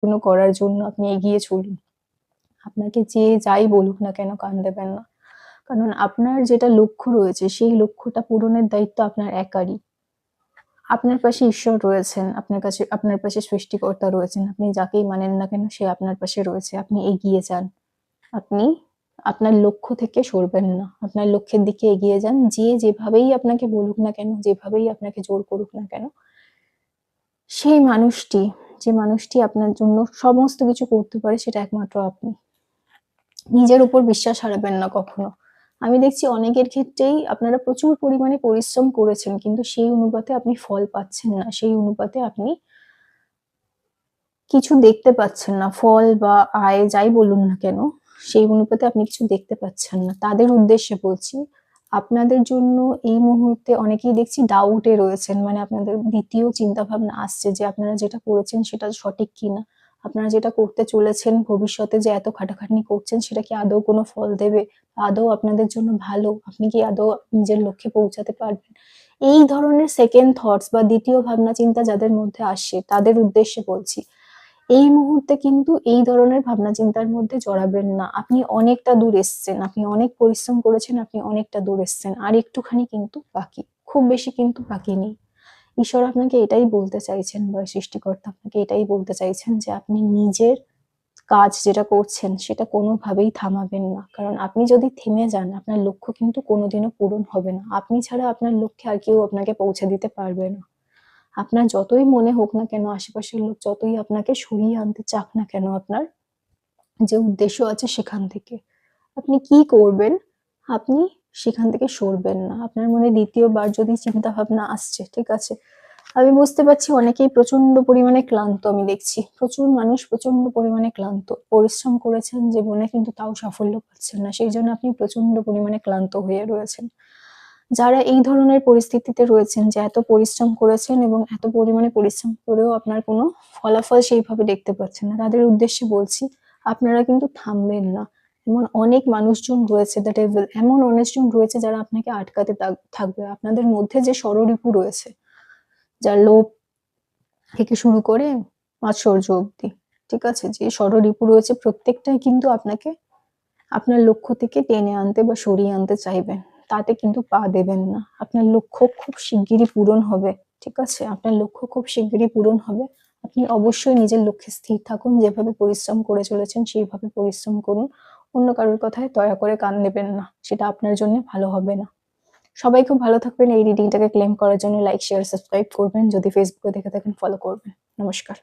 করার জন্য আপনি এগিয়ে চলুন। আপনাকে যে যাই বলুক না কেন কান দেবেন না। কারণ আপনার যেটা লক্ষ্য রয়েছে সেই লক্ষ্যটা পূরণের দায়িত্ব আপনার একারই। আপনার পাশে ঈশ্বর রয়েছেন, আপনার পাশে সৃষ্টিকর্তা রয়েছেন। আপনি যাকেই মানেন না কেন সে আপনার পাশে রয়েছে। আপনি এগিয়ে যান। আপনি আপনার লক্ষ্য থেকে সরবেন না। আপনার লক্ষ্যের দিকে এগিয়ে যান। যে যেভাবেই আপনাকে বলুক না কেন, যেভাবেই আপনাকে জোর করুক না কেন, সেই মানুষটি, যে মানুষটি আপনার জন্য সমস্ত কিছু করতে পারে সেটা একমাত্র আপনি। নিজের উপর বিশ্বাস হারাবেন না কখনো। আমি দেখছি অনেকের ক্ষেত্রেই আপনারা প্রচুর পরিমাণে পরিশ্রম করেছেন কিন্তু সেই অনুপাতে আপনি ফল পাচ্ছেন না। সেই অনুপাতে আপনি কিছু দেখতে পাচ্ছেন না। ফল বা আয় যাই বলুন না কেন, সেই অনুপাতে আপনি কিছু দেখতে পাচ্ছেন না। তাদের উদ্দেশ্যে বলছি, আপনাদের জন্য এই মুহূর্তে অনেকেই দেখছি ডাউটে রয়েছেন। মানে আপনাদের ২য় চিন্তাভাবনা আসছে যে আপনারা যেটা করেছেন সেটা সঠিক কিনা? আপনারা যেটা করতে চলেছেন ভবিষ্যতে যে এত খাটাখাটনি করছেন সেটা কি আদৌ কোনো ফল দেবে? আদৌ আপনাদের জন্য ভালো? আপনি কি আদৌ নিজের লক্ষ্যে পৌঁছাতে পারবেন? এই ধরনের সেকেন্ড থটস বা ২য় ভাবনা চিন্তা যাদের মধ্যে আসে তাদের উদ্দেশ্যে বলছি। এই মুহূর্তে কিন্তু এই ধরনের ভাবনা চিন্তার মধ্যে জড়াবেন না। আপনি অনেকটা দূর এসছেন, আপনি অনেক পরিশ্রম করেছেন, আপনি অনেকটা দূর এসছেন। আর একটুখানি কিন্তু বাকি। খুব বেশি কিন্তু বাকি নেই। ঈশ্বর আপনাকে এটাই বলতে চাইছেন বা সৃষ্টিকর্তা আপনাকে এটাই বলতে চাইছেন যে আপনি নিজের কাজ যেটা করছেন সেটা কোনোভাবেই থামাবেন না। কারণ আপনি যদি থেমে যান আপনার লক্ষ্য কিন্তু কোনোদিনও পূরণ হবে না। আপনি ছাড়া আপনার লক্ষ্যে আর কেউ আপনাকে পৌঁছে দিতে পারবে না। আপনার যতই মনে হোক না কেন, আশেপাশের লোক যতই আপনাকে সরিয়ে আনতে চাক না কেন আপনার যে উদ্দেশ্য আছে সেখান থেকে, আপনি কি করবেন? আপনি সেখান থেকে সরবেন না। আপনার মনে ২য় বার যদি চিন্তাভাবনা আসছে, ঠিক আছে? আমি বুঝতে পারছি অনেকেই প্রচন্ড পরিমাণে ক্লান্ত আমি দেখছি। প্রচুর মানুষ প্রচন্ড পরিমাণে ক্লান্ত। পরিশ্রম করেছেন জীবনে কিন্তু তাও সাফল্য পাচ্ছেন না। সেইজন্য আপনি প্রচন্ড পরিমাণে ক্লান্ত হয়ে রয়েছেন। যারা এই ধরনের পরিস্থিতিতে রয়েছেন যে এত পরিশ্রম করেছেন এবং এত পরিমাণে পরিশ্রম করেও আপনার কোনো ফলাফল সেইভাবে দেখতে পাচ্ছেন না, তাদের উদ্দেশ্যে বলছি, আপনারা কিন্তু থামবেন না। এমন অনেক মানুষজন রয়েছে, দ্য ডেভিল এমন অনেকজন রয়েছে যারা আপনাকে আটকাতে থাকবে। আপনাদের মধ্যে যে ষড়রিপু রয়েছে, যার লোভ থেকে শুরু করে মাৎসর্য অব্দি, ঠিক আছে? যে ষড়রিপু রয়েছে প্রত্যেকটাই কিন্তু আপনাকে আপনার লক্ষ্য থেকে টেনে আনতে বা সরিয়ে আনতে চাইবেন। তাতে কিন্তু পা দেবেন না। আপনার লক্ষ্য খুব শিগগিরই পূরণ হবে। ঠিক আছে? আপনার লক্ষ্য খুব শিগগিরই পূরণ হবে। আপনি অবশ্যই নিজের লক্ষ্যে স্থির থাকুন। যেভাবে পরিশ্রম করে চলেছেন সেইভাবে পরিশ্রম করুন। অন্য কারোর কথায় দয়া করে কান দেবেন না। সেটা আপনার জন্য ভালো হবে না। সবাই খুব ভালো থাকবেন। এই রিডিংটাকে ক্লেম করার জন্য লাইক, শেয়ার, সাবস্ক্রাইব করবেন। যদি ফেসবুকে দেখে থাকেন ফলো করবেন। নমস্কার।